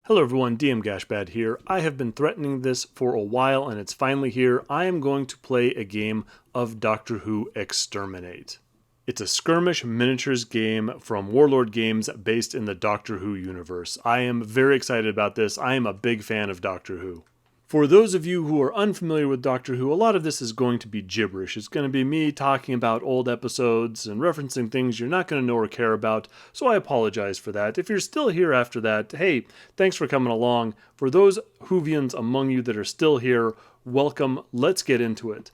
Hello everyone, DM Gashbad here. I have been threatening this for a while and it's finally here. I am going to play a game of Doctor Who Exterminate. It's a skirmish miniatures game from Warlord Games based in the Doctor Who universe. I am very excited about this. I am a big fan of Doctor Who. For those of you who are unfamiliar with Doctor Who, a lot of this is going to be gibberish. It's going to be me talking about old episodes and referencing things you're not going to know or care about, so I apologize for that. If you're still here after that, hey, thanks for coming along. For those Whovians among you that are still here, welcome. Let's get into it.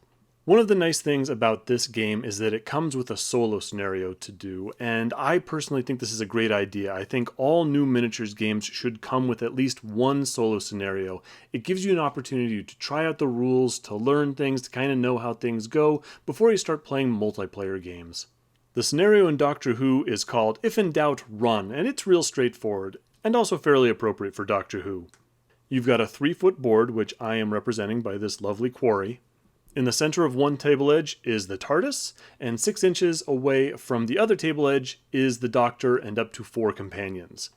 One of the nice things about this game is that it comes with a solo scenario to do, and I personally think this is a great idea. I think all new miniatures games should come with at least one solo scenario. It gives you an opportunity to try out the rules, to learn things, to kind of know how things go before you start playing multiplayer games. The scenario in Doctor Who is called If in Doubt, Run, and it's real straightforward, and also fairly appropriate for Doctor Who. You've got a 3-foot board, which I am representing by this lovely quarry. In the center of one table edge is the TARDIS, and 6 inches away from the other table edge is the Doctor and up to 4 companions.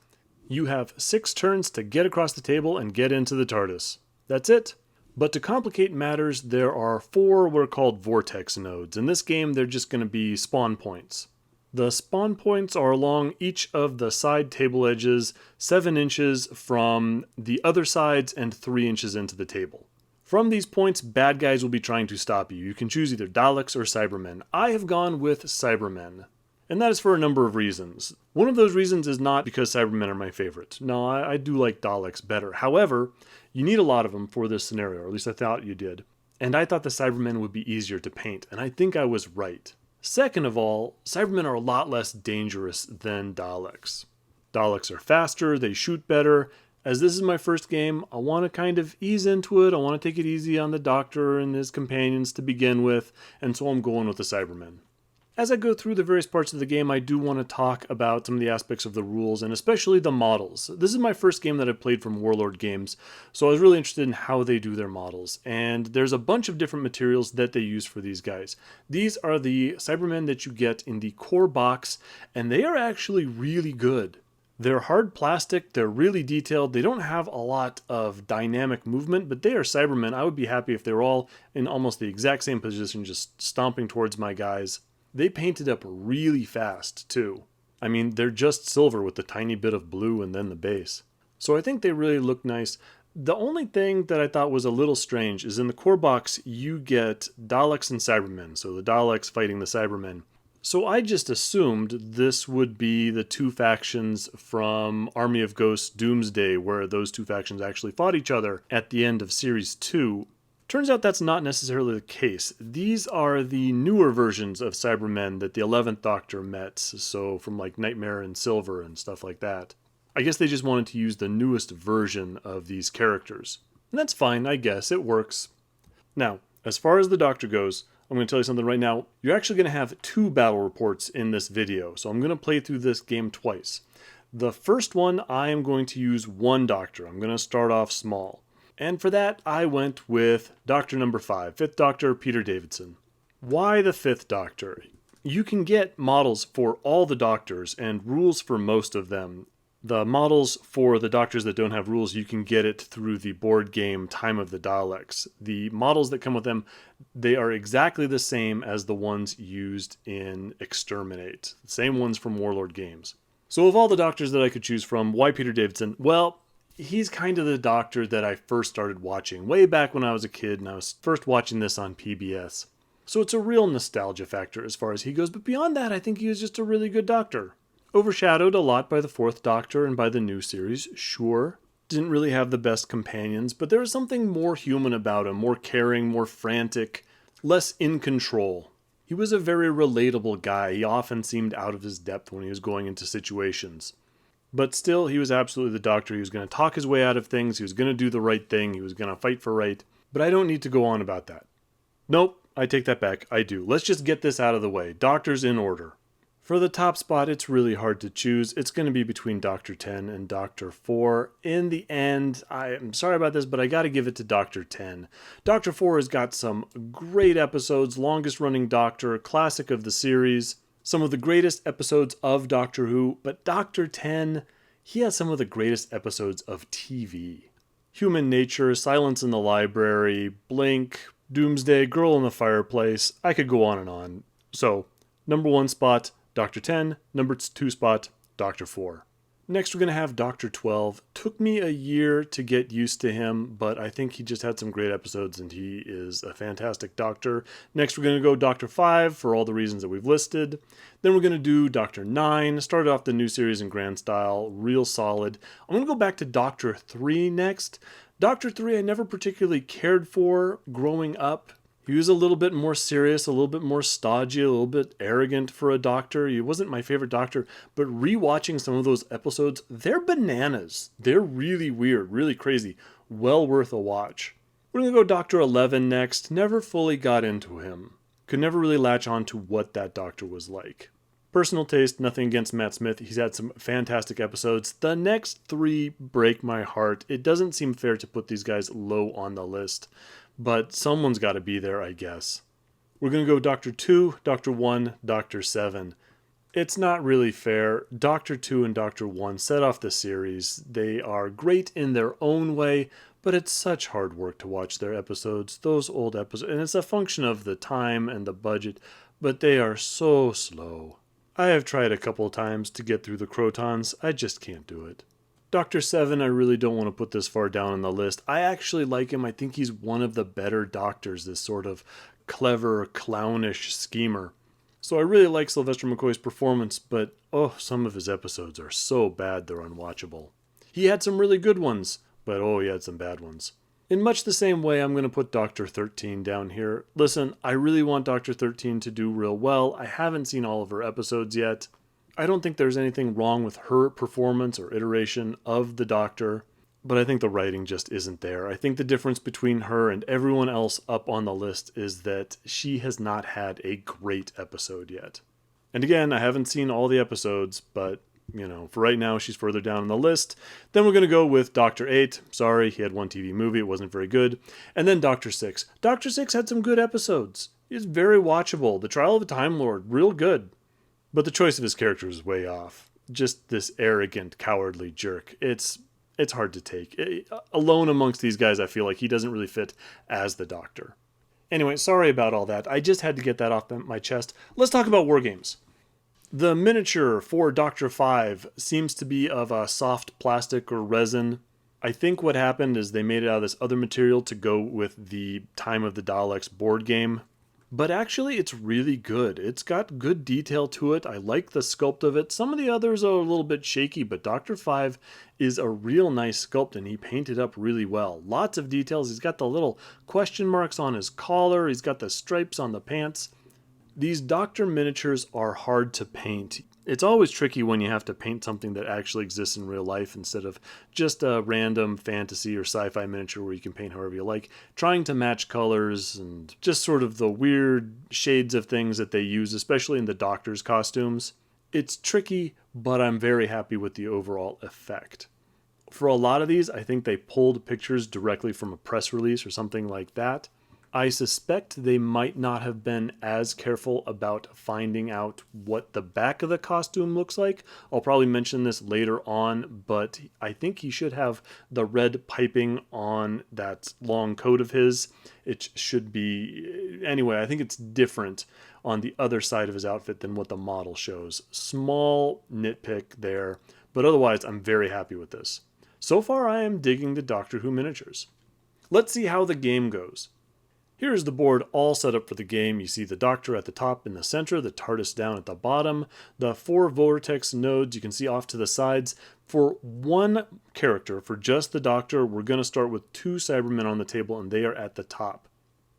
You have 6 turns to get across the table and get into the TARDIS. That's it. But to complicate matters, there are 4 what are called vortex nodes. In this game, they're just going to be spawn points. The spawn points are along each of the side table edges, 7 inches from the other sides and 3 inches into the table. From these points, bad guys will be trying to stop you. You can choose either Daleks or Cybermen. I have gone with Cybermen, and that is for a number of reasons. One of those reasons is not because Cybermen are my favorite. No, I do like Daleks better. However, you need a lot of them for this scenario, or at least I thought you did. And I thought the Cybermen would be easier to paint, and I think I was right. Second of all, Cybermen are a lot less dangerous than Daleks. Daleks are faster, they shoot better. As this is my first game, I want to kind of ease into it. I want to take it easy on the Doctor and his companions to begin with, and so I'm going with the Cybermen. As I go through the various parts of the game, I do want to talk about some of the aspects of the rules, and especially the models. This is my first game that I've played from Warlord Games, so I was really interested in how they do their models. And there's a bunch of different materials that they use for these guys. These are the Cybermen that you get in the core box, and they are actually really good. They're hard plastic, they're really detailed, they don't have a lot of dynamic movement, but they are Cybermen. I would be happy if they were all in almost the exact same position, just stomping towards my guys. They painted up really fast, too. I mean, they're just silver with a tiny bit of blue and then the base. So I think they really look nice. The only thing that I thought was a little strange is in the core box, you get Daleks and Cybermen, so the Daleks fighting the Cybermen. So I just assumed this would be the 2 factions from Army of Ghosts Doomsday, where those 2 factions actually fought each other at the end of Series 2. Turns out that's not necessarily the case. These are the newer versions of Cybermen that the 11th Doctor met, so from like Nightmare and Silver and stuff like that. I guess they just wanted to use the newest version of these characters. And that's fine, I guess, it works. Now, as far as the Doctor goes, I'm going to tell you something right now. You're actually going to have 2 battle reports in this video, so I'm going to play through this game twice. The first one, I am going to use 1 Doctor. I'm going to start off small. And for that, I went with Doctor number 5, 5th Doctor, Peter Davidson. Why the 5th Doctor? You can get models for all the Doctors and rules for most of them. The models for the Doctors that don't have rules, you can get it through the board game Time of the Daleks. The models that come with them, they are exactly the same as the ones used in Exterminate. The same ones from Warlord Games. So of all the Doctors that I could choose from, why Peter Davidson? Well, he's kind of the Doctor that I first started watching way back when I was a kid and I was first watching this on PBS. So it's a real nostalgia factor as far as he goes, but beyond that, I think he was just a really good Doctor. Overshadowed a lot by the 4th Doctor and by the new series, sure. Didn't really have the best companions, but there was something more human about him, more caring, more frantic, less in control. He was a very relatable guy. He often seemed out of his depth when he was going into situations. But still, he was absolutely the Doctor. He was going to talk his way out of things. He was going to do the right thing. He was going to fight for right. But I don't need to go on about that. Nope, I take that back. I do. Let's just get this out of the way. Doctors in order. For the top spot, it's really hard to choose. It's going to be between Doctor 10 and Doctor 4. In the end, I'm sorry about this, but I got to give it to Doctor 10. Doctor 4 has got some great episodes, longest running Doctor, classic of the series, some of the greatest episodes of Doctor Who, but Doctor 10, he has some of the greatest episodes of TV. Human Nature, Silence in the Library, Blink, Doomsday, Girl in the Fireplace. I could go on and on. So, number 1 spot, Dr. 10. Number 2 spot, Dr. 4. Next, we're going to have Dr. 12. Took me a year to get used to him, but I think he just had some great episodes and he is a fantastic doctor. Next, we're going to go Dr. 5 for all the reasons that we've listed. Then we're going to do Dr. 9. Started off the new series in grand style, real solid. I'm going to go back to Dr. 3 next. Dr. 3 I never particularly cared for growing up. He was a little bit more serious, a little bit more stodgy, a little bit arrogant for a doctor. He wasn't my favorite doctor, but rewatching some of those episodes, they're bananas. They're really weird, really crazy. Well worth a watch. We're going to go Dr. 11 next. Never fully got into him. Could never really latch on to what that doctor was like. Personal taste, nothing against Matt Smith. He's had some fantastic episodes. The next 3 break my heart. It doesn't seem fair to put these guys low on the list, but someone's got to be there, I guess. We're going to go Dr. 2, Dr. 1, Dr. 7. It's not really fair. Dr. 2 and Dr. 1 set off the series. They are great in their own way, but it's such hard work to watch their episodes, those old episodes, and it's a function of the time and the budget, but they are so slow. I have tried a couple of times to get through the Crotons. I just can't do it. Dr. 7, I really don't want to put this far down on the list. I actually like him. I think he's one of the better doctors, this sort of clever, clownish schemer. So I really like Sylvester McCoy's performance, but some of his episodes are so bad they're unwatchable. He had some really good ones, but he had some bad ones. In much the same way, I'm going to put Dr. 13 down here. Listen, I really want Dr. 13 to do real well. I haven't seen all of her episodes yet. I don't think there's anything wrong with her performance or iteration of the Doctor, but I think the writing just isn't there. I think the difference between her and everyone else up on the list is that she has not had a great episode yet. And again, I haven't seen all the episodes, but for right now, she's further down on the list. Then we're going to go with Dr. 8. Sorry, he had one TV movie. It wasn't very good. And then Dr. 6. Dr. 6 had some good episodes. He's very watchable. The Trial of a Time Lord, real good. But the choice of his character is way off. Just this arrogant, cowardly jerk. It's hard to take. Alone amongst these guys, I feel like he doesn't really fit as the Doctor. Anyway, sorry about all that. I just had to get that off my chest. Let's talk about War Games. The miniature for Dr. 5 seems to be of a soft plastic or resin. I think what happened is they made it out of this other material to go with the Time of the Daleks board game. But actually, it's really good. It's got good detail to it. I like the sculpt of it. Some of the others are a little bit shaky, but Dr. 5 is a real nice sculpt, and he painted up really well. Lots of details. He's got the little question marks on his collar. He's got the stripes on the pants. These Doctor miniatures are hard to paint. It's always tricky when you have to paint something that actually exists in real life instead of just a random fantasy or sci-fi miniature where you can paint however you like. Trying to match colors and just sort of the weird shades of things that they use, especially in the Doctor's costumes. It's tricky, but I'm very happy with the overall effect. For a lot of these, I think they pulled pictures directly from a press release or something like that. I suspect they might not have been as careful about finding out what the back of the costume looks like. I'll probably mention this later on, but I think he should have the red piping on that long coat of his. It should be... Anyway, I think it's different on the other side of his outfit than what the model shows. Small nitpick there, but otherwise I'm very happy with this. So far I am digging the Doctor Who miniatures. Let's see how the game goes. Here's the board all set up for the game. You see the Doctor at the top in the center, the TARDIS down at the bottom, the 4 vortex nodes you can see off to the sides. For one character, for just the Doctor, we're going to start with 2 Cybermen on the table, and they are at the top.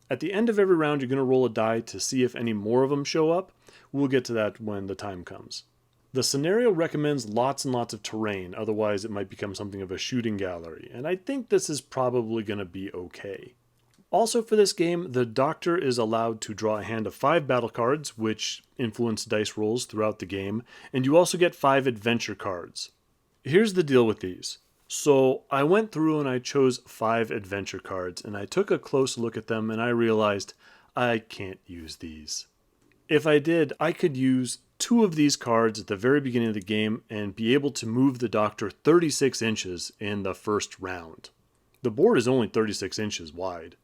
At the end of every round, you're going to roll a die to see if any more of them show up. We'll get to that when the time comes. The scenario recommends lots and lots of terrain, otherwise it might become something of a shooting gallery, and I think this is probably going to be okay. Also for this game, the Doctor is allowed to draw a hand of 5 battle cards, which influence dice rolls throughout the game, and you also get 5 adventure cards. Here's the deal with these. So I went through and I chose 5 adventure cards, and I took a close look at them and I realized I can't use these. If I did, I could use 2 of these cards at the very beginning of the game and be able to move the Doctor 36 inches in the first round. The board is only 36 inches wide.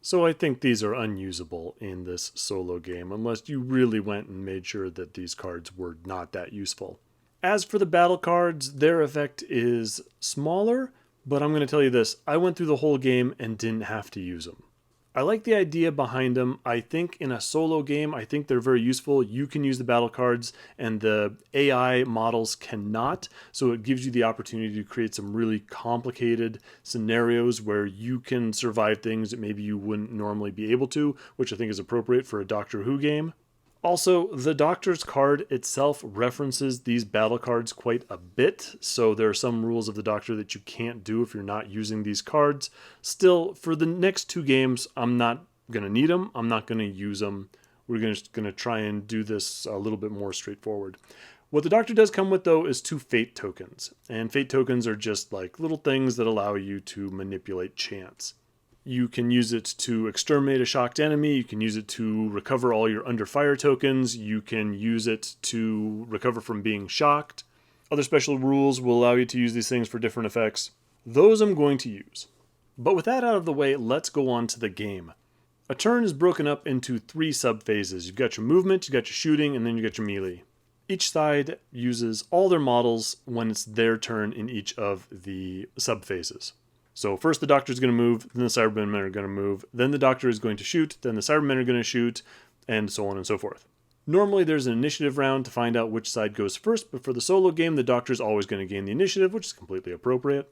So I think these are unusable in this solo game, unless you really went and made sure that these cards were not that useful. As for the battle cards, their effect is smaller, but I'm going to tell you this, I went through the whole game and didn't have to use them. I like the idea behind them. I think in a solo game, I think they're very useful. You can use the battle cards and the AI models cannot. So it gives you the opportunity to create some really complicated scenarios where you can survive things that maybe you wouldn't normally be able to, which I think is appropriate for a Doctor Who game. Also, the Doctor's card itself references these battle cards quite a bit, so there are some rules of the Doctor that you can't do if you're not using these cards. Still, for the next 2 games, I'm not going to need them. I'm not going to use them. We're just going to try and do this a little bit more straightforward. What the Doctor does come with, though, is 2 fate tokens. And fate tokens are just like little things that allow you to manipulate chance. You can use it to exterminate a shocked enemy. You can use it to recover all your under fire tokens. You can use it to recover from being shocked. Other special rules will allow you to use these things for different effects. Those I'm going to use. But with that out of the way, let's go on to the game. A turn is broken up into 3 sub-phases. You've got your movement, you've got your shooting, and then you've got your melee. Each side uses all their models when it's their turn in each of the sub-phases. So first the Doctor is going to move, then the Cybermen are going to move, then the Doctor is going to shoot, then the Cybermen are going to shoot, and so on and so forth. Normally there's an initiative round to find out which side goes first, but for the solo game, the Doctor is always going to gain the initiative, which is completely appropriate.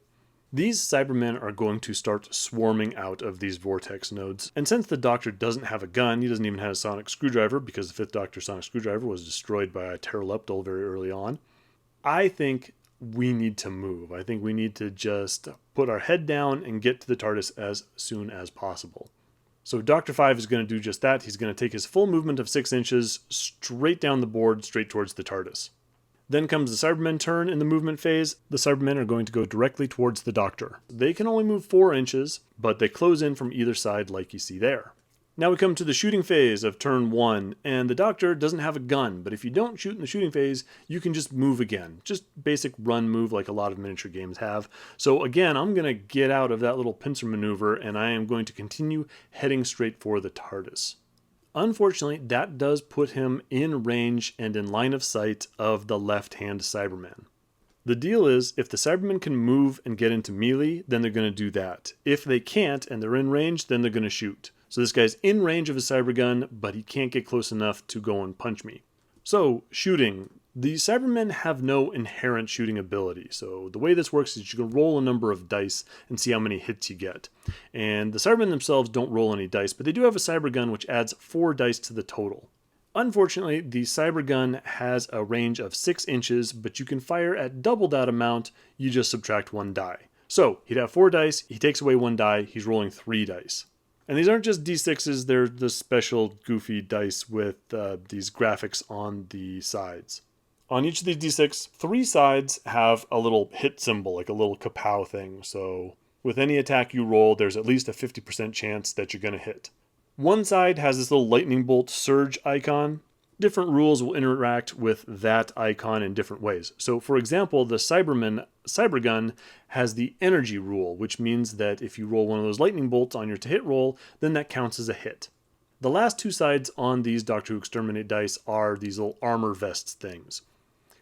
These Cybermen are going to start swarming out of these vortex nodes, and since the Doctor doesn't have a gun, he doesn't even have a sonic screwdriver, because the 5th Doctor's sonic screwdriver was destroyed by a pteroleptal very early on, I think we need to move. I think we need to just put our head down and get to the TARDIS as soon as possible. So Doctor 5 is going to do just that. He's going to take his full movement of 6 inches straight down the board, straight towards the TARDIS. Then comes the Cybermen turn in the movement phase. The Cybermen are going to go directly towards the Doctor. They can only move 4 inches, but they close in from either side like you see there. Now we come to the shooting phase of turn 1, and the Doctor doesn't have a gun, but if you don't shoot in the shooting phase, you can just move again. Just basic run move like a lot of miniature games have. So again, I'm going to get out of that little pincer maneuver, and I am going to continue heading straight for the TARDIS. Unfortunately, that does put him in range and in line of sight of the left-hand Cyberman. The deal is, if the Cybermen can move and get into melee, then they're going to do that. If they can't, and they're in range, then they're going to shoot. So this guy's in range of his cyber gun, but he can't get close enough to go and punch me. So, shooting. The Cybermen have no inherent shooting ability. So the way this works is you can roll a number of dice and see how many hits you get. And the Cybermen themselves don't roll any dice, but they do have a cyber gun which adds 4 dice to the total. Unfortunately, the cyber gun has a range of 6 inches, but you can fire at double that amount, you just subtract 1 die. So, he'd have 4 dice, he takes away 1 die, he's rolling 3 dice. And these aren't just D6s, they're the special goofy dice with these graphics on the sides. On each of these D6, 3 sides have a little hit symbol, like a little kapow thing. So with any attack you roll, there's at least a 50% chance that you're going to hit. One side has this little lightning bolt surge icon. Different rules will interact with that icon in different ways. So for example, the Cyberman Cybergun has the energy rule, which means that if you roll one of those lightning bolts on your to hit roll, then that counts as a hit. The last 2 sides on these Doctor Who Exterminate dice are these little armor vests things.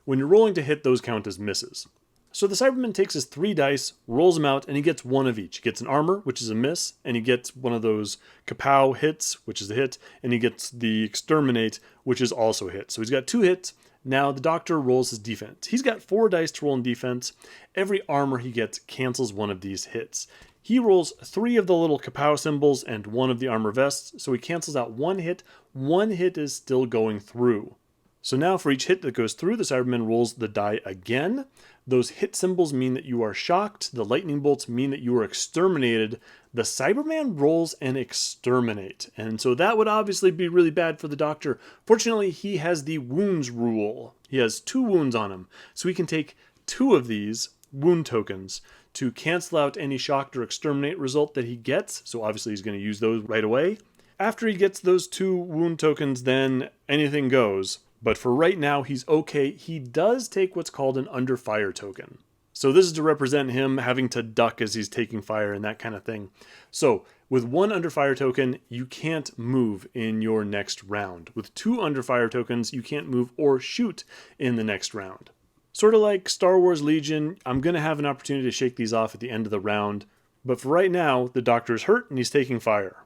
When you're rolling to hit, those count as misses. So the Cyberman takes his 3 dice, rolls them out, and he gets 1 of each. He gets an armor, which is a miss, and he gets one of those kapow hits, which is a hit, and he gets the Exterminate, which is also a hit. So he's got 2 hits. Now the Doctor rolls his defense. He's got 4 dice to roll in defense. Every armor he gets cancels one of these hits. He rolls 3 of the little kapow symbols and 1 of the armor vests, so he cancels out 1 hit. 1 hit is still going through. So now for each hit that goes through, the Cyberman rolls the die again. Those hit symbols mean that you are shocked. The lightning bolts mean that you are exterminated. The Cyberman rolls an exterminate. And so that would obviously be really bad for the Doctor. Fortunately, he has the wounds rule. He has 2 wounds on him. So he can take 2 of these wound tokens to cancel out any shocked or exterminate result that he gets. So obviously he's going to use those right away. After he gets those 2 wound tokens, then anything goes. But for right now, he's okay. He does take what's called an under fire token. So this is to represent him having to duck as he's taking fire and that kind of thing. So with 1 under fire token, you can't move in your next round. With 2 under fire tokens, you can't move or shoot in the next round. Sort of like Star Wars Legion, I'm going to have an opportunity to shake these off at the end of the round. But for right now, the Doctor's hurt and he's taking fire.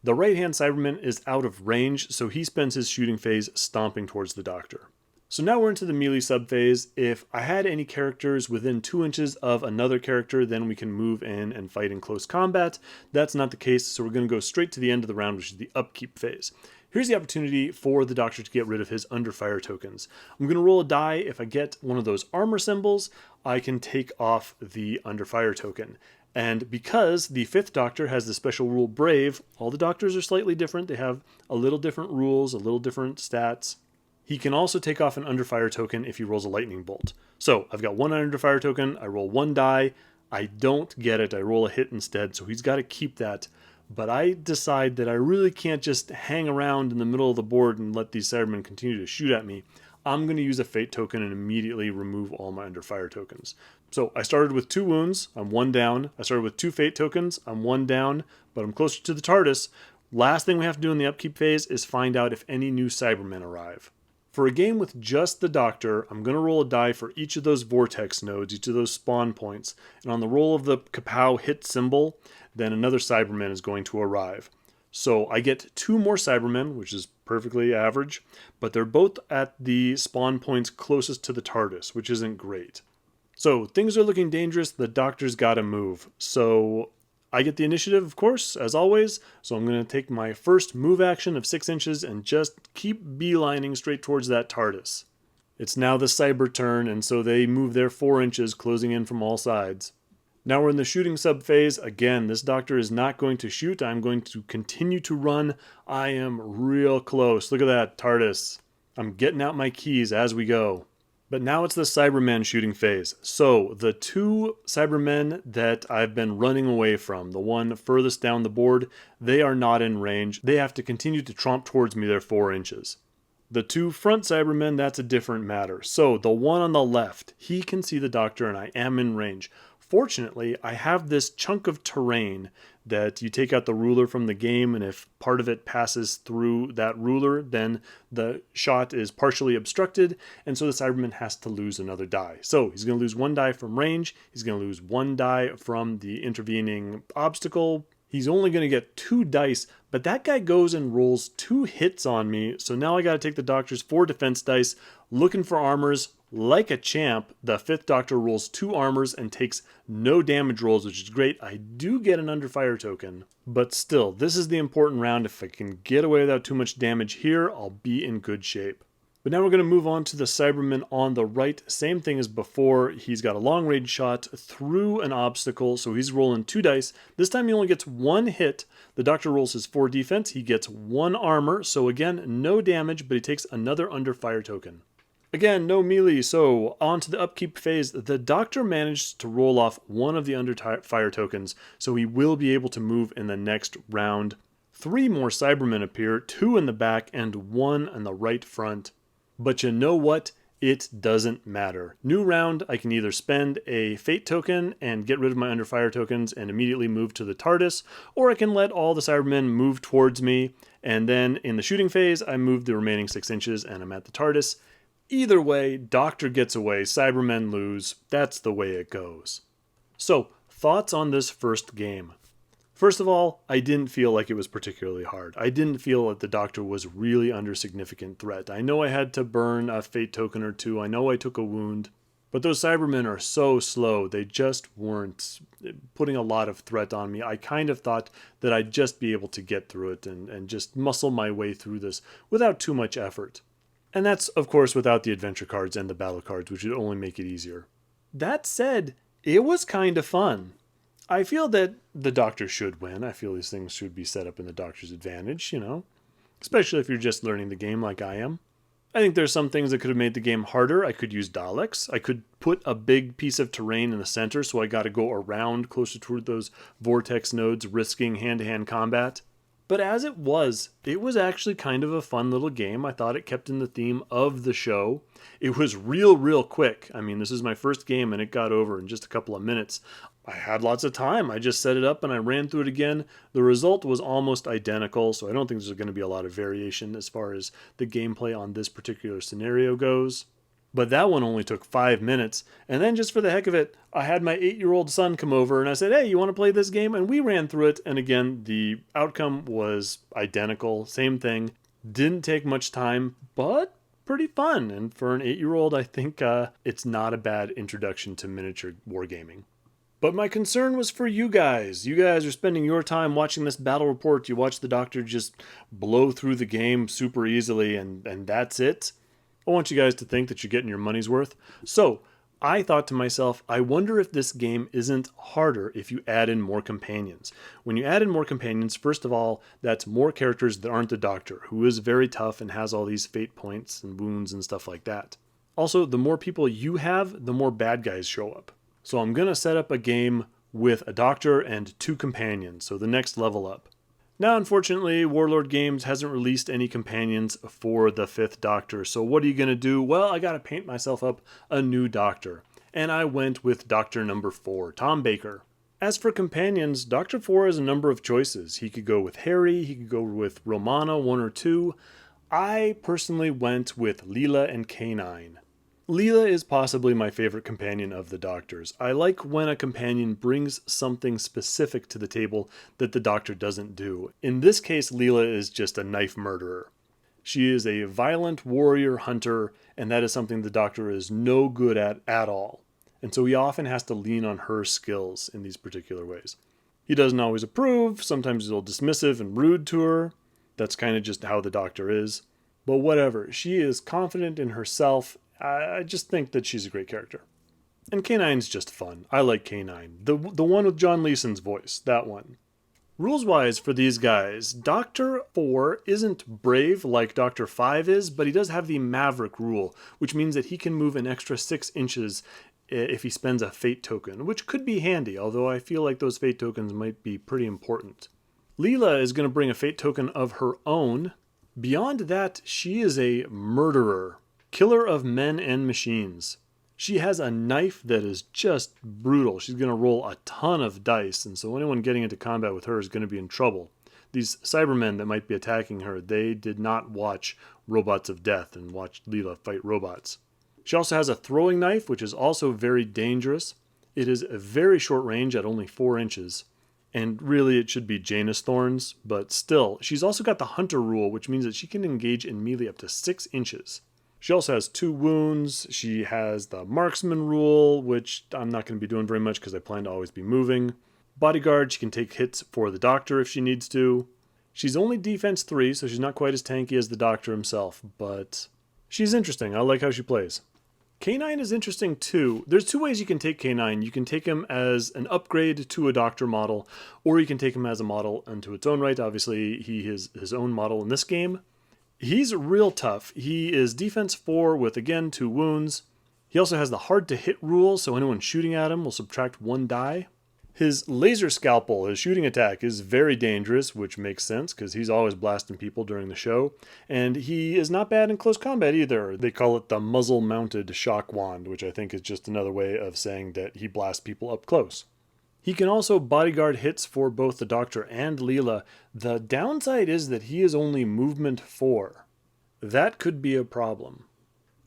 The right-hand Cyberman is out of range, so he spends his shooting phase stomping towards the Doctor. So now we're into the melee subphase. If I had any characters within 2 inches of another character, then we can move in and fight in close combat. That's not the case, so we're going to go straight to the end of the round, which is the upkeep phase. Here's the opportunity for the Doctor to get rid of his under fire tokens. I'm going to roll a die. If I get one of those armor symbols, I can take off the under fire token. And because the 5th Doctor has the special rule Brave, all the Doctors are slightly different. They have a little different rules, a little different stats. He can also take off an under fire token if he rolls a lightning bolt. So I've got 1 under fire token, I roll 1 die, I don't get it, I roll a hit instead, so he's got to keep that. But I decide that I really can't just hang around in the middle of the board and let these Cybermen continue to shoot at me. I'm going to use a fate token and immediately remove all my under fire tokens. So I started with 2 wounds, I'm 1 down. I started with 2 fate tokens, I'm 1 down, but I'm closer to the TARDIS. Last thing we have to do in the upkeep phase is find out if any new Cybermen arrive. For a game with just the Doctor, I'm going to roll a die for each of those vortex nodes, each of those spawn points, and on the roll of the kapow hit symbol, then another Cyberman is going to arrive. So I get 2 more Cybermen, which is perfectly average, but they're both at the spawn points closest to the TARDIS, which isn't great. So things are looking dangerous, the Doctor's got to move. So I get the initiative, of course, as always, so I'm going to take my first move action of 6 inches and just keep beelining straight towards that TARDIS. It's now the Cyber turn, and so they move their 4 inches, closing in from all sides. Now we're in the shooting subphase. Again, this Doctor is not going to shoot. I'm going to continue to run. I am real close. Look at that, TARDIS. I'm getting out my keys as we go. But now it's the Cybermen shooting phase. So the 2 Cybermen that I've been running away from, the one furthest down the board, they are not in range. They have to continue to tromp towards me their 4 inches. The 2 front Cybermen, that's a different matter. So the one on the left, he can see the Doctor and I am in range. Fortunately, I have this chunk of terrain that you take out the ruler from the game, and if part of it passes through that ruler, then the shot is partially obstructed, and so the Cyberman has to lose another die. So he's going to lose 1 die from range, he's going to lose 1 die from the intervening obstacle. He's only going to get 2 dice, but that guy goes and rolls 2 hits on me, so now I got to take the Doctor's 4 defense dice, looking for armors. Like a champ, the 5th Doctor rolls 2 armors and takes no damage rolls, which is great. I do get an under fire token, but still, this is the important round. If I can get away without too much damage here, I'll be in good shape. But now we're going to move on to the Cyberman on the right. Same thing as before. He's got a long range shot through an obstacle, so he's rolling 2 dice. This time he only gets 1 hit. The Doctor rolls his 4 defense. He gets 1 armor, so again, no damage, but he takes another under fire token. Again, no melee, so on to the upkeep phase. The Doctor managed to roll off 1 of the under fire tokens, so he will be able to move in the next round. 3 more Cybermen appear, 2 in the back and 1 in the right front. But you know what? It doesn't matter. New round, I can either spend a fate token and get rid of my under fire tokens and immediately move to the TARDIS, or I can let all the Cybermen move towards me, and then in the shooting phase, I move the remaining 6 inches and I'm at the TARDIS. Either way, Doctor gets away, Cybermen lose. That's the way it goes. So, thoughts on this first game. First of all, I didn't feel like it was particularly hard. I didn't feel that the Doctor was really under significant threat. I know I had to burn a fate token or 2. I know I took a wound. But those Cybermen are so slow. They just weren't putting a lot of threat on me. I kind of thought that I'd just be able to get through it and just muscle my way through this without too much effort. And that's, of course, without the adventure cards and the battle cards, which would only make it easier. That said, it was kind of fun. I feel that the Doctor should win. I feel these things should be set up in the Doctor's advantage, you know, especially if you're just learning the game like I am. I think there's some things that could have made the game harder. I could use Daleks. I could put a big piece of terrain in the center, so I got to go around closer toward those vortex nodes, risking hand-to-hand combat. But as it was actually kind of a fun little game. I thought it kept in the theme of the show. It was real quick. I mean, this is my first game and it got over in just a couple of minutes. I had lots of time. I just set it up and I ran through it again. The result was almost identical, so I don't think there's going to be a lot of variation as far as the gameplay on this particular scenario goes. But that one only took 5 minutes. And then just for the heck of it, I had my 8-year-old son come over and I said, hey, you want to play this game? And we ran through it. And again, the outcome was identical. Same thing. Didn't take much time, but pretty fun. And for an 8-year-old, I think it's not a bad introduction to miniature wargaming. But my concern was for you guys. You guys are spending your time watching this battle report. You watch the doctor just blow through the game super easily and that's it. I want you guys to think that you're getting your money's worth. So I thought to myself, I wonder if this game isn't harder if you add in more companions. When you add in more companions, first of all, that's more characters that aren't the Doctor, who is very tough and has all these fate points and wounds and stuff like that. Also, the more people you have, the more bad guys show up. So I'm going to set up a game with a Doctor and 2 companions, so the next level up. Now, unfortunately, Warlord Games hasn't released any companions for the 5th Doctor, so what are you going to do? Well, I got to paint myself up a new Doctor, and I went with Doctor number 4, Tom Baker. As for companions, Doctor 4 has a number of choices. He could go with Harry, he could go with Romana, 1 or 2. I personally went with Leela and K-9. Leela is possibly my favorite companion of the Doctors. I like when a companion brings something specific to the table that the Doctor doesn't do. In this case, Leela is just a knife murderer. She is a violent warrior hunter, and that is something the Doctor is no good at all. And so he often has to lean on her skills in these particular ways. He doesn't always approve, sometimes he's a little dismissive and rude to her. That's kind of just how the Doctor is. But whatever, she is confident in herself. I just think that she's a great character. And K-9's just fun. I like K-9. The one with John Leeson's voice, that one. Rules-wise for these guys, Doctor 4 isn't brave like Doctor 5 is, but he does have the Maverick rule, which means that he can move an extra 6 inches if he spends a fate token, which could be handy, although I feel like those fate tokens might be pretty important. Leela is going to bring a fate token of her own. Beyond that, she is a murderer. Killer of men and machines. She has a knife that is just brutal. She's going to roll a ton of dice, and so anyone getting into combat with her is going to be in trouble. These Cybermen that might be attacking her, they did not watch Robots of Death and watch Leela fight robots. She also has a throwing knife, which is also very dangerous. It is a very short range at only 4 inches. And really it should be Janus Thorns, but still. She's also got the Hunter rule, which means that she can engage in melee up to 6 inches. She also has 2 wounds. She has the Marksman rule, which I'm not going to be doing very much because I plan to always be moving. Bodyguard, she can take hits for the Doctor if she needs to. She's only defense 3, so she's not quite as tanky as the Doctor himself, but she's interesting. I like how she plays. K-9 is interesting too. There's 2 ways you can take K-9. You can take him as an upgrade to a Doctor model, or you can take him as a model unto its own right. Obviously, he is his own model in this game. He's real tough. He is defense 4 with, again, 2 wounds. He also has the hard to hit rule, so anyone shooting at him will subtract 1 die. His laser scalpel, his shooting attack, is very dangerous, which makes sense because he's always blasting people during the show. And he is not bad in close combat either. They call it the muzzle-mounted shock wand, which I think is just another way of saying that he blasts people up close. He can also bodyguard hits for both the Doctor and Leela. The downside is that he is only movement 4. That could be a problem.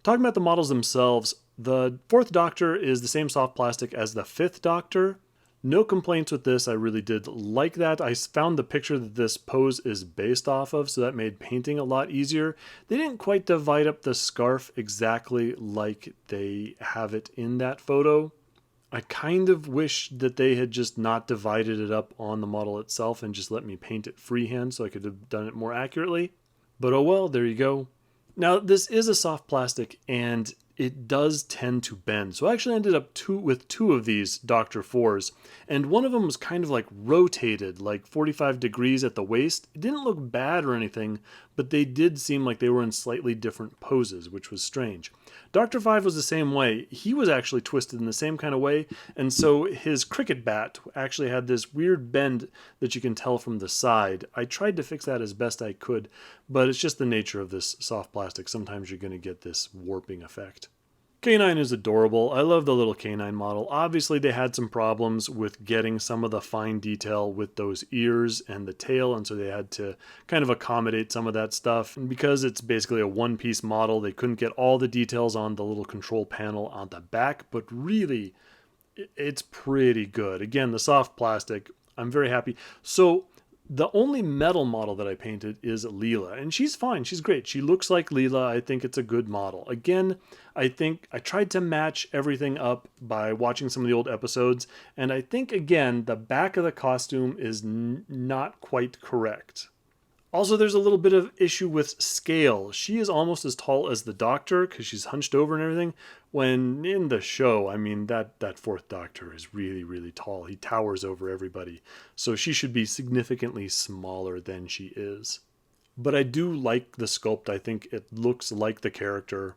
Talking about the models themselves, the 4th Doctor is the same soft plastic as the 5th Doctor. No complaints with this. I really did like that. I found the picture that this pose is based off of, so that made painting a lot easier. They didn't quite divide up the scarf exactly like they have it in that photo. I kind of wish that they had just not divided it up on the model itself and just let me paint it freehand so I could have done it more accurately. But oh well, there you go. Now, this is a soft plastic, and it does tend to bend. So I actually ended up with two of these Dr. 4s, and one of them was kind of like rotated, like 45 degrees at the waist. It didn't look bad or anything, but they did seem like they were in slightly different poses, which was strange. Dr. 5 was the same way. He was actually twisted in the same kind of way, and so his cricket bat actually had this weird bend that you can tell from the side. I tried to fix that as best I could, but it's just the nature of this soft plastic. Sometimes you're going to get this warping effect. K-9 is adorable. I love the little K-9 model. Obviously, they had some problems with getting some of the fine detail with those ears and the tail, and so they had to kind of accommodate some of that stuff. And because it's basically a one-piece model, they couldn't get all the details on the little control panel on the back, but really, it's pretty good. Again, the soft plastic, I'm very happy. So the only metal model that I painted is Leela, and she's fine. She's great. She looks like Leela. I think it's a good model. Again, I think I tried to match everything up by watching some of the old episodes, and I think, again, the back of the costume is not quite correct. Also, there's a little bit of issue with scale. She is almost as tall as the Doctor because she's hunched over and everything. When in the show, I mean, that fourth Doctor is really, really tall. He towers over everybody. So she should be significantly smaller than she is. But I do like the sculpt. I think it looks like the character.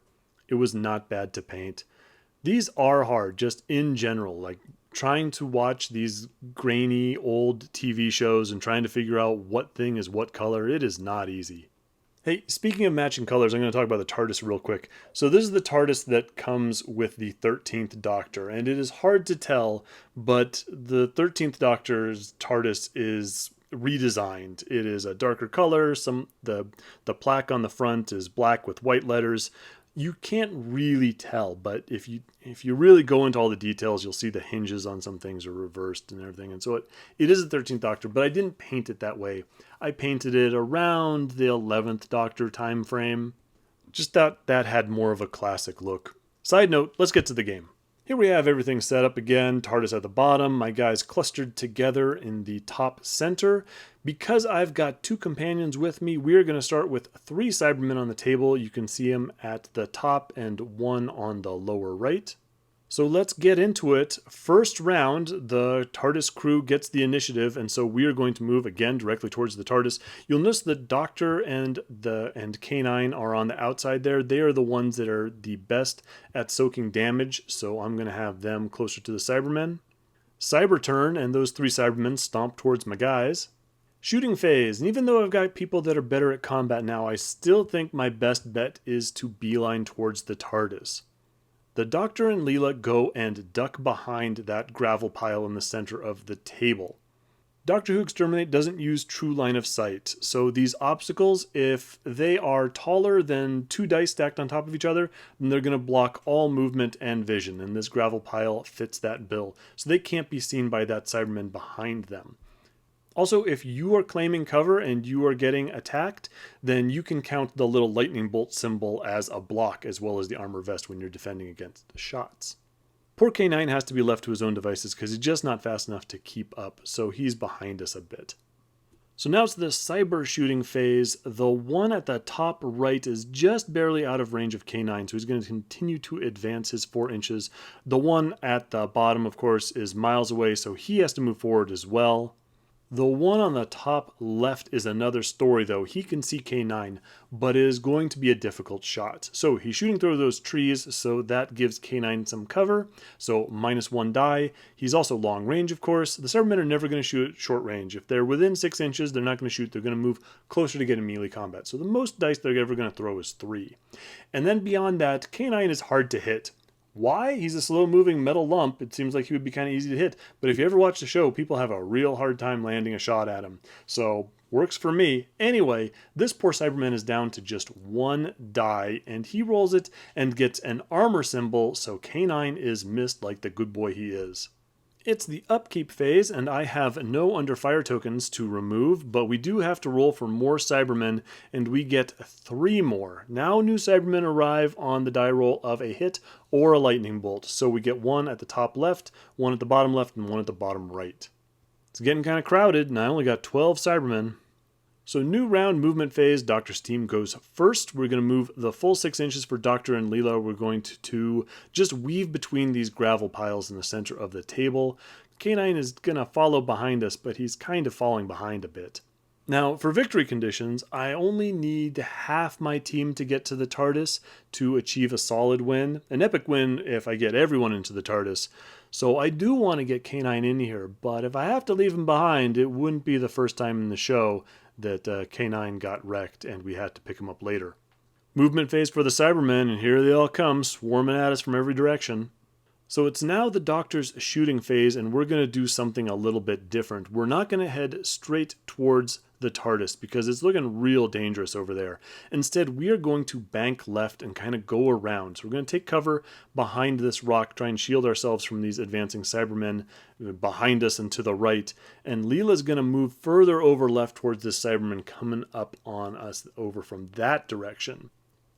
It was not bad to paint. These are hard, just in general. Like, trying to watch these grainy old TV shows and trying to figure out what thing is what color, it is not easy. Hey, speaking of matching colors, I'm going to talk about the TARDIS real quick. So this is the TARDIS that comes with the 13th Doctor, and it is hard to tell, but the 13th Doctor's TARDIS is redesigned. It is a darker color. The plaque on the front is black with white letters. You can't really tell, but if you really go into all the details, you'll see the hinges on some things are reversed and everything. And so it is the 13th Doctor, but I didn't paint it that way. I painted it around the 11th Doctor time frame. Just that had more of a classic look. Side note, let's get to the game. Here we have everything set up again. TARDIS at the bottom, my guys clustered together in the top center. Because I've got two companions with me, we're going to start with 3 Cybermen on the table. You can see them at the top and 1 on the lower right. So let's get into it. First round, the TARDIS crew gets the initiative, and so we are going to move again directly towards the TARDIS. You'll notice the Doctor and K-9 are on the outside there. They are the ones that are the best at soaking damage, so I'm going to have them closer to the Cybermen. Cyber turn, and those 3 Cybermen stomp towards my guys. Shooting phase, and even though I've got people that are better at combat now, I still think my best bet is to beeline towards the TARDIS. The Doctor and Leela go and duck behind that gravel pile in the center of the table. Doctor Who Exterminate doesn't use true line of sight, so these obstacles, if they are taller than 2 dice stacked on top of each other, then they're going to block all movement and vision, and this gravel pile fits that bill, so they can't be seen by that Cyberman behind them. Also, if you are claiming cover and you are getting attacked, then you can count the little lightning bolt symbol as a block as well as the armor vest when you're defending against the shots. Poor K-9 has to be left to his own devices because he's just not fast enough to keep up, so he's behind us a bit. So now it's the cyber shooting phase. The one at the top right is just barely out of range of K-9, so he's going to continue to advance his 4 inches. The one at the bottom, of course, is miles away, so he has to move forward as well. The one on the top left is another story, though. He can see K-9, but it is going to be a difficult shot. So he's shooting through those trees, so that gives K-9 some cover. So -1 die. He's also long range, of course. The Cybermen are never going to shoot at short range. If they're within 6 inches, they're not going to shoot. They're going to move closer to get in melee combat. So the most dice they're ever going to throw is 3. And then beyond that, K-9 is hard to hit. Why? He's a slow-moving metal lump. It seems like he would be kind of easy to hit. But if you ever watch the show, people have a real hard time landing a shot at him. So, works for me. Anyway, this poor Cyberman is down to just 1 die, and he rolls it and gets an armor symbol, so K-9 is missed like the good boy he is. It's the upkeep phase, and I have no under fire tokens to remove, but we do have to roll for more Cybermen, and we get 3 more. Now new Cybermen arrive on the die roll of a hit or a lightning bolt, so we get 1 at the top left, 1 at the bottom left, and 1 at the bottom right. It's getting kind of crowded, and I only got 12 Cybermen. So new round movement phase, Doctor's team goes first. We're going to move the full 6 inches for Doctor and Leela. We're going to just weave between these gravel piles in the center of the table. K-9 is going to follow behind us, but he's kind of falling behind a bit. Now, for victory conditions, I only need half my team to get to the TARDIS to achieve a solid win. An epic win if I get everyone into the TARDIS. So I do want to get K-9 in here, but if I have to leave him behind, it wouldn't be the first time in the show that K-9 got wrecked and we had to pick him up later. Movement phase for the Cybermen, and here they all come, swarming at us from every direction. So it's now the Doctor's shooting phase, and we're going to do something a little bit different. We're not going to head straight towards the TARDIS because it's looking real dangerous over there. Instead, we are going to bank left and kind of go around. So we're going to take cover behind this rock, try and shield ourselves from these advancing Cybermen behind us and to the right. And Leela's going to move further over left towards this Cyberman coming up on us over from that direction.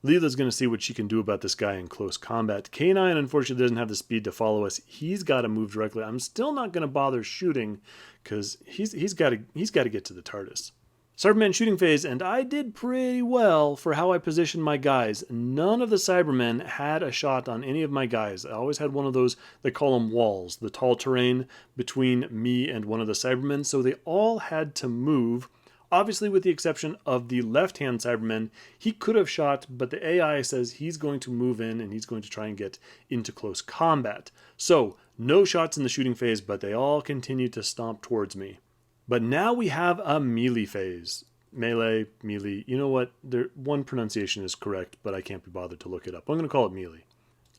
Leela's going to see what she can do about this guy in close combat. K-9 unfortunately doesn't have the speed to follow us. He's got to move directly. I'm still not going to bother shooting because he's got to get to the TARDIS. Cybermen shooting phase, and I did pretty well for how I positioned my guys. None of the Cybermen had a shot on any of my guys. I always had one of those, they call them walls, the tall terrain between me and one of the Cybermen, so they all had to move. Obviously, with the exception of the left-hand Cyberman, he could have shot, but the AI says he's going to move in and he's going to try and get into close combat. So, no shots in the shooting phase, but they all continue to stomp towards me. But now we have a melee phase. Melee, melee, you know what? One pronunciation is correct, but I can't be bothered to look it up. I'm going to call it melee.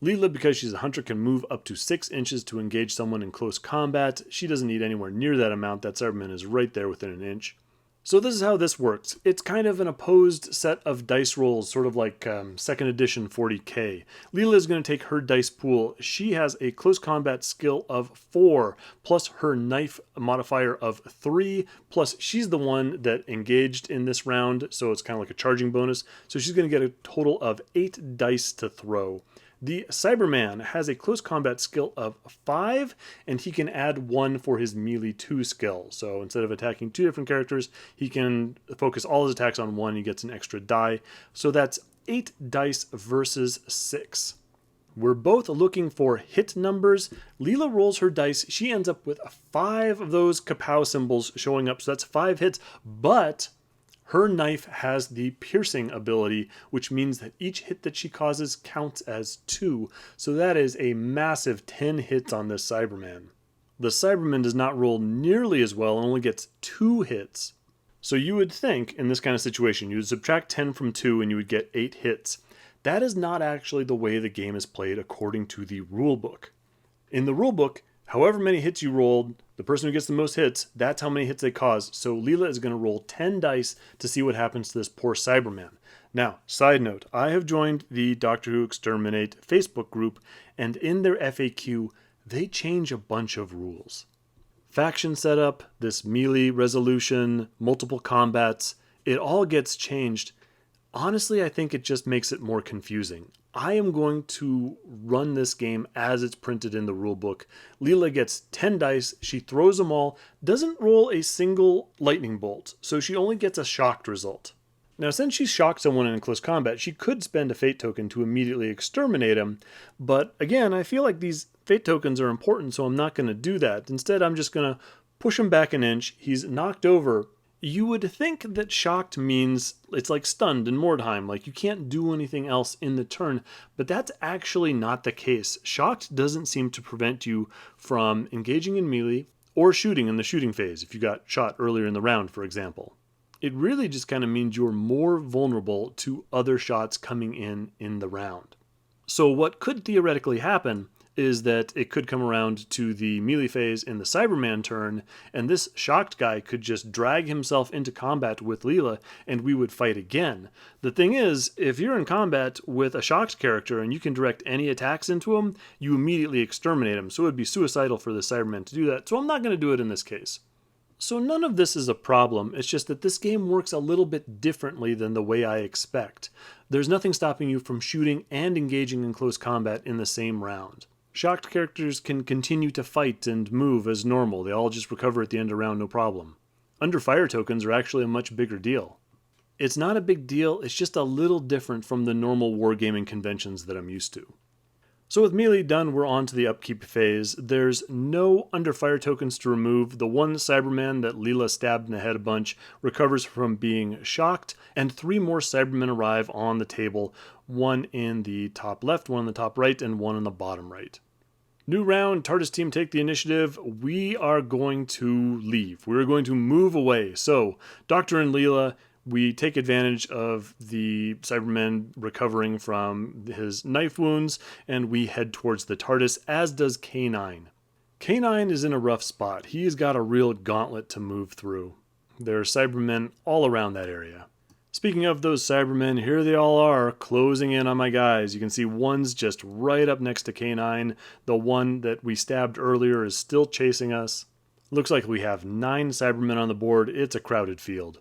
Leela, because she's a hunter, can move up to 6 inches to engage someone in close combat. She doesn't need anywhere near that amount. That Cyberman is right there within an inch. So this is how this works. It's kind of an opposed set of dice rolls, sort of like 2nd edition 40k. Leela is going to take her dice pool. She has a close combat skill of 4, plus her knife modifier of 3, plus she's the one that engaged in this round, so it's kind of like a charging bonus. So she's going to get a total of 8 dice to throw. The Cyberman has a close combat skill of 5, and he can add 1 for his melee 2 skill. So instead of attacking 2 different characters, he can focus all his attacks on 1. He gets an extra die. So that's 8 dice versus 6. We're both looking for hit numbers. Leela rolls her dice. She ends up with 5 of those kapow symbols showing up. So that's 5 hits, but her knife has the piercing ability, which means that each hit that she causes counts as 2. So that is a massive 10 hits on this Cyberman. The Cyberman does not roll nearly as well and only gets 2 hits. So you would think, in this kind of situation, you would subtract 10 from 2 and you would get 8 hits. That is not actually the way the game is played according to the rulebook. In the rulebook, however many hits you rolled, the person who gets the most hits, that's how many hits they cause. So Leela is going to roll 10 dice to see what happens to this poor Cyberman. Now, side note, I have joined the Doctor Who Exterminate Facebook group, and in their FAQ, they change a bunch of rules. Faction setup, this melee resolution, multiple combats, it all gets changed. Honestly, I think it just makes it more confusing. I am going to run this game as it's printed in the rulebook. Leela gets 10 dice, she throws them all, doesn't roll a single lightning bolt, so she only gets a shocked result. Now, since she shocked someone in close combat, she could spend a fate token to immediately exterminate him, but again, I feel like these fate tokens are important, so I'm not going to do that. Instead, I'm just going to push him back an inch. He's knocked over. You would think that shocked means it's like stunned in Mordheim, like you can't do anything else in the turn, but that's actually not the case. Shocked doesn't seem to prevent you from engaging in melee or shooting in the shooting phase, if you got shot earlier in the round, for example. It really just kind of means you're more vulnerable to other shots coming in the round. So what could theoretically happen is that it could come around to the melee phase in the Cyberman turn, and this shocked guy could just drag himself into combat with Leela, and we would fight again. The thing is, if you're in combat with a shocked character and you can direct any attacks into him, you immediately exterminate him, so it would be suicidal for the Cyberman to do that, so I'm not going to do it in this case. So none of this is a problem, it's just that this game works a little bit differently than the way I expect. There's nothing stopping you from shooting and engaging in close combat in the same round. Shocked characters can continue to fight and move as normal. They all just recover at the end of round, no problem. under fire tokens are actually a much bigger deal. It's not a big deal, it's just a little different from the normal wargaming conventions that I'm used to. So with melee done, we're on to the upkeep phase. There's no under fire tokens to remove. The one Cyberman that Leela stabbed in the head a bunch recovers from being shocked, and 3 more Cybermen arrive on the table, one in the top left, one in the top right, and one in the bottom right. New round, TARDIS team take the initiative. We are going to leave. We're going to move away. So, Doctor and Leela, we take advantage of the Cybermen recovering from his knife wounds, and we head towards the TARDIS, as does K-9. K-9 is in a rough spot. He's got a real gauntlet to move through. There are Cybermen all around that area. Speaking of those Cybermen, here they all are, closing in on my guys. You can see one's just right up next to K-9. The one that we stabbed earlier is still chasing us. Looks like we have 9 Cybermen on the board. It's a crowded field.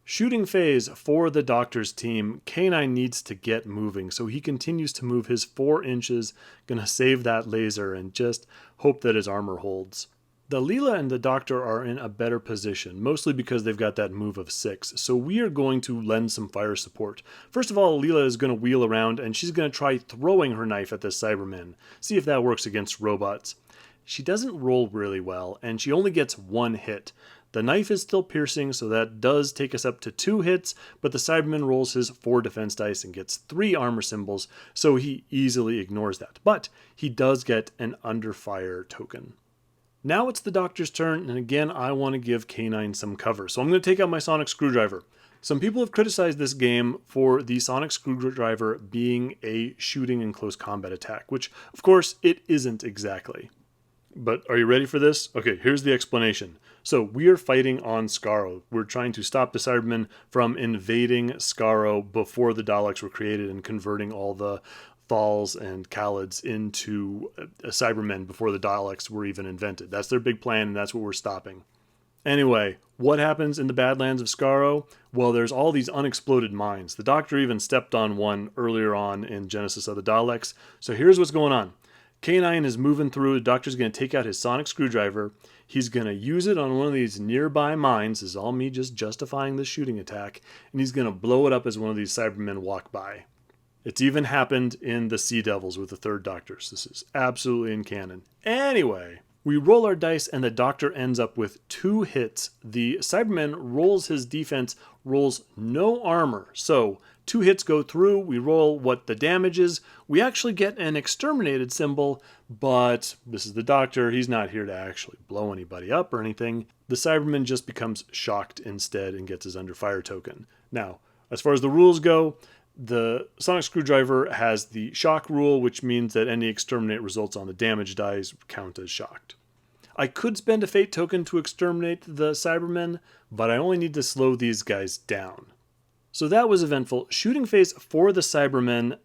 Shooting phase for the Doctor's team. K-9 needs to get moving, so he continues to move his 4 inches, gonna save that laser and just hope that his armor holds. The Leela and the Doctor are in a better position, mostly because they've got that move of 6, so we are going to lend some fire support. First of all, Leela is going to wheel around and she's going to try throwing her knife at this Cyberman, see if that works against robots. She doesn't roll really well, and she only gets 1 hit. The knife is still piercing, so that does take us up to 2 hits, but the Cyberman rolls his 4 defense dice and gets 3 armor symbols, so he easily ignores that. But he does get an under fire token. Now it's the Doctor's turn, and again I want to give K-9 some cover, so I'm going to take out my sonic screwdriver. Some people have criticized this game for the sonic screwdriver being a shooting and close combat attack, which of course it isn't exactly. But are you ready for this? Okay, here's the explanation. So we are fighting on Skaro. We're trying to stop the Cybermen from invading Skaro before the Daleks were created and converting all the Thals and Khalids into Cybermen before the Daleks were even invented. That's their big plan, and that's what we're stopping. Anyway, what happens in the Badlands of Skaro? Well, there's all these unexploded mines. The Doctor even stepped on one earlier on in Genesis of the Daleks. So here's what's going on. K-9 is moving through. The Doctor's going to take out his sonic screwdriver. He's going to use it on one of these nearby mines. This is all me just justifying this shooting attack. And he's going to blow it up as one of these Cybermen walk by. It's even happened in the Sea Devils with the 3rd Doctor. So this is absolutely in canon. Anyway, we roll our dice and the Doctor ends up with 2 hits. The Cyberman rolls his defense, rolls no armor. So 2 hits go through, we roll what the damage is. We actually get an exterminated symbol, but this is the Doctor. He's not here to actually blow anybody up or anything. The Cyberman just becomes shocked instead and gets his under fire token. Now, as far as the rules go, the sonic screwdriver has the shock rule, which means that any exterminate results on the damage dice count as shocked. I could spend a fate token to exterminate the Cybermen, but I only need to slow these guys down. So that was eventful. Shooting phase for the Cybermen.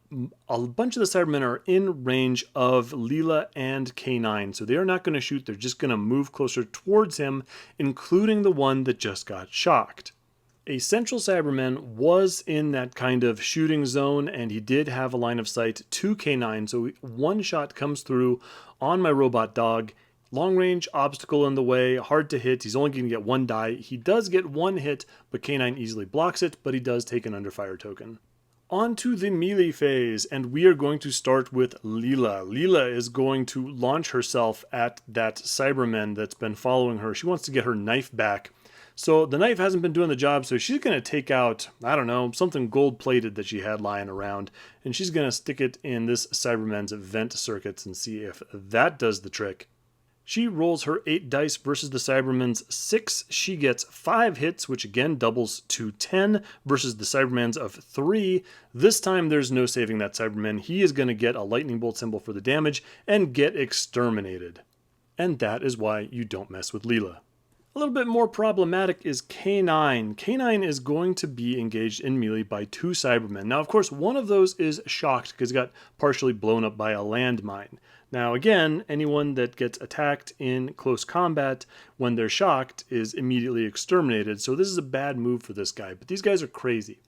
A bunch of the Cybermen are in range of Leela and K-9, so they are not going to shoot. They're just going to move closer towards him, including the one that just got shocked. A central Cyberman was in that kind of shooting zone, and he did have a line of sight to K-9, so 1 shot comes through on my robot dog. Long range, obstacle in the way, hard to hit. He's only going to get 1 die. He does get 1 hit, but K-9 easily blocks it, but he does take an under fire token. On to the melee phase, and we are going to start with Leela. Leela is going to launch herself at that Cyberman that's been following her. She wants to get her knife back. So the knife hasn't been doing the job, so she's going to take out, I don't know, something gold-plated that she had lying around, and she's going to stick it in this Cyberman's vent circuits and see if that does the trick. She rolls her 8 dice versus the Cyberman's 6. She gets 5 hits, which again doubles to 10 versus the Cyberman's of 3. This time there's no saving that Cyberman. He is going to get a lightning bolt symbol for the damage and get exterminated. And that is why you don't mess with Leela. A little bit more problematic is K-9. K-9 is going to be engaged in melee by 2 Cybermen. Now, of course, one of those is shocked because he got partially blown up by a landmine. Now, again, anyone that gets attacked in close combat when they're shocked is immediately exterminated, so this is a bad move for this guy, but these guys are crazy.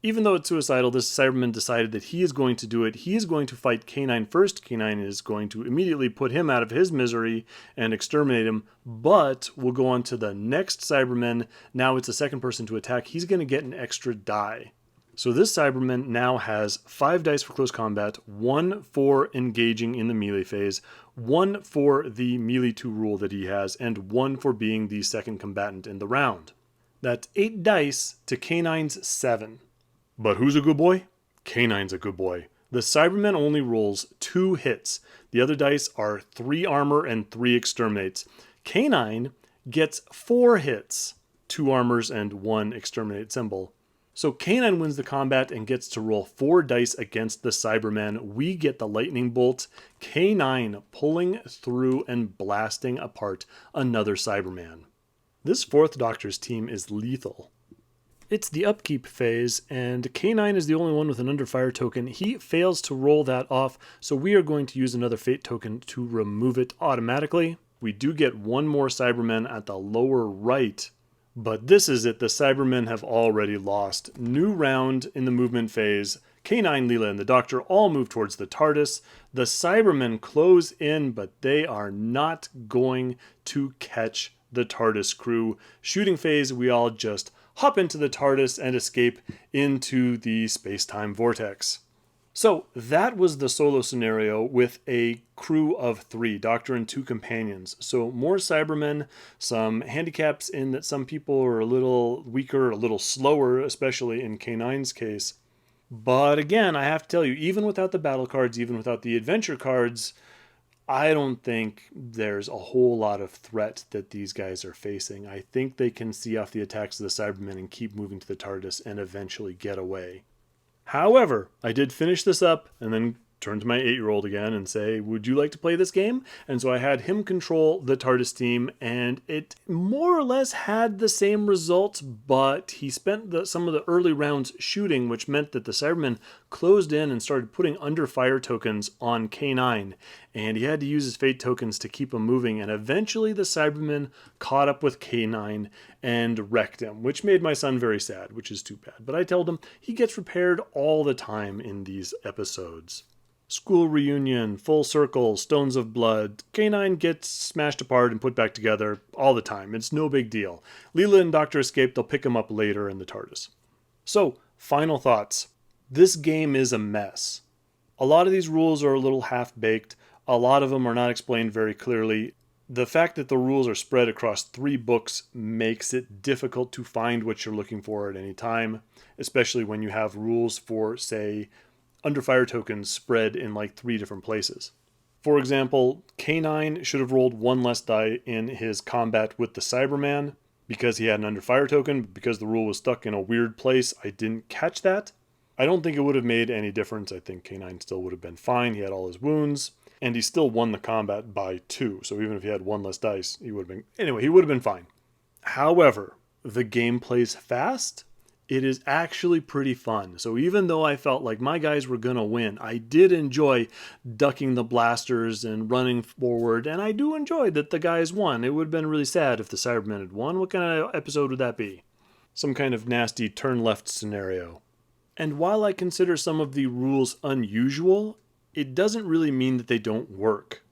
Even though it's suicidal, this Cyberman decided that he is going to do it. He is going to fight K-9 first. K-9 is going to immediately put him out of his misery and exterminate him, but we'll go on to the next Cyberman. Now it's the second person to attack. He's going to get an extra die. So this Cyberman now has 5 dice for close combat, 1 for engaging in the melee phase, 1 for the melee 2 rule that he has, and 1 for being the second combatant in the round. That's 8 dice to K-9's 7. But who's a good boy? K-9's a good boy. The Cyberman only rolls 2 hits. The other dice are 3 armor and 3 exterminates. K-9 gets 4 hits, 2 armors and 1 exterminate symbol. So K-9 wins the combat and gets to roll 4 dice against the Cyberman. We get the lightning bolt. K-9 pulling through and blasting apart another Cyberman. This 4th Doctor's team is lethal. It's the upkeep phase, and K-9 is the only one with an under fire token. He fails to roll that off, so we are going to use another fate token to remove it automatically. We do get 1 more Cyberman at the lower right, but this is it. The Cybermen have already lost. New round in the movement phase. K-9, Leela, and the Doctor all move towards the TARDIS. The Cybermen close in, but they are not going to catch the TARDIS crew. Shooting phase, we all just hop into the TARDIS and escape into the space-time vortex. So that was the solo scenario with a crew of 3, Doctor and 2 companions. So more Cybermen, some handicaps in that some people are a little weaker, a little slower, especially in K-9's case. But again, I have to tell you, even without the battle cards, even without the adventure cards, I don't think there's a whole lot of threat that these guys are facing. I think they can see off the attacks of the Cybermen and keep moving to the TARDIS and eventually get away. However, I did finish this up and then turn to my 8-year-old again and say, would you like to play this game? And so I had him control the TARDIS team, and it more or less had the same results, but he spent some of the early rounds shooting, which meant that the Cybermen closed in and started putting under fire tokens on K-9, and he had to use his fate tokens to keep him moving, and eventually the Cybermen caught up with K-9 and wrecked him, which made my son very sad, which is too bad. But I told him he gets repaired all the time in these episodes. School reunion, full circle, stones of blood. K-9 gets smashed apart and put back together all the time. It's no big deal. Leela and Doctor escape. They'll pick him up later in the TARDIS. So, final thoughts. This game is a mess. A lot of these rules are a little half-baked. A lot of them are not explained very clearly. The fact that the rules are spread across 3 books makes it difficult to find what you're looking for at any time, especially when you have rules for, say, under fire tokens spread in like 3 different places. For example, K-9 should have rolled 1 less die in his combat with the Cyberman because he had an under fire token. Because the rule was stuck in a weird place, I didn't catch that. I don't think it would have made any difference. I think K-9 still would have been fine. He had all his wounds, and he still won the combat by 2. So even if he had 1 less dice, he would have been... Anyway, he would have been fine. However, the game plays fast. It is actually pretty fun. So even though I felt like my guys were going to win, I did enjoy ducking the blasters and running forward, and I do enjoy that the guys won. It would have been really sad if the Cybermen had won. What kind of episode would that be? Some kind of nasty turn left scenario. And while I consider some of the rules unusual, it doesn't really mean that they don't work.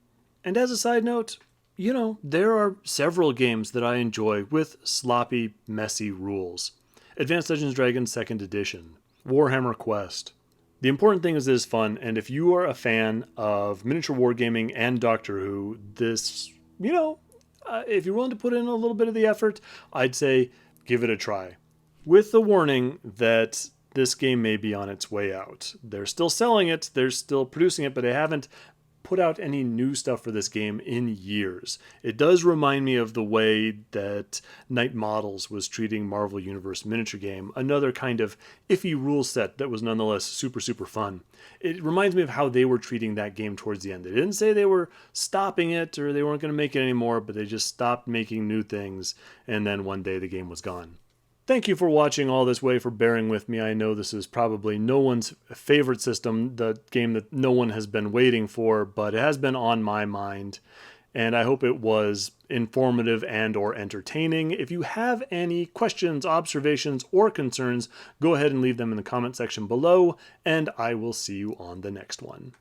And as a side note, there are several games that I enjoy with sloppy, messy rules. Advanced Dungeons & Dragons 2nd Edition, Warhammer Quest. The important thing is that it's fun, and if you are a fan of miniature wargaming and Doctor Who, this, if you're willing to put in a little bit of the effort, I'd say give it a try. With the warning that this game may be on its way out. They're still selling it, they're still producing it, but they haven't put out any new stuff for this game in years. It does remind me of the way that Night Models was treating Marvel Universe miniature game, another kind of iffy rule set that was nonetheless super, super fun. It reminds me of how they were treating that game towards the end. They didn't say they were stopping it or they weren't going to make it anymore, but they just stopped making new things, and then one day the game was gone. Thank you for watching all this way, for bearing with me. I know this is probably no one's favorite system, the game that no one has been waiting for, but it has been on my mind. and I hope it was informative and or entertaining. If you have any questions, observations, or concerns, go ahead and leave them in the comment section below, and I will see you on the next one.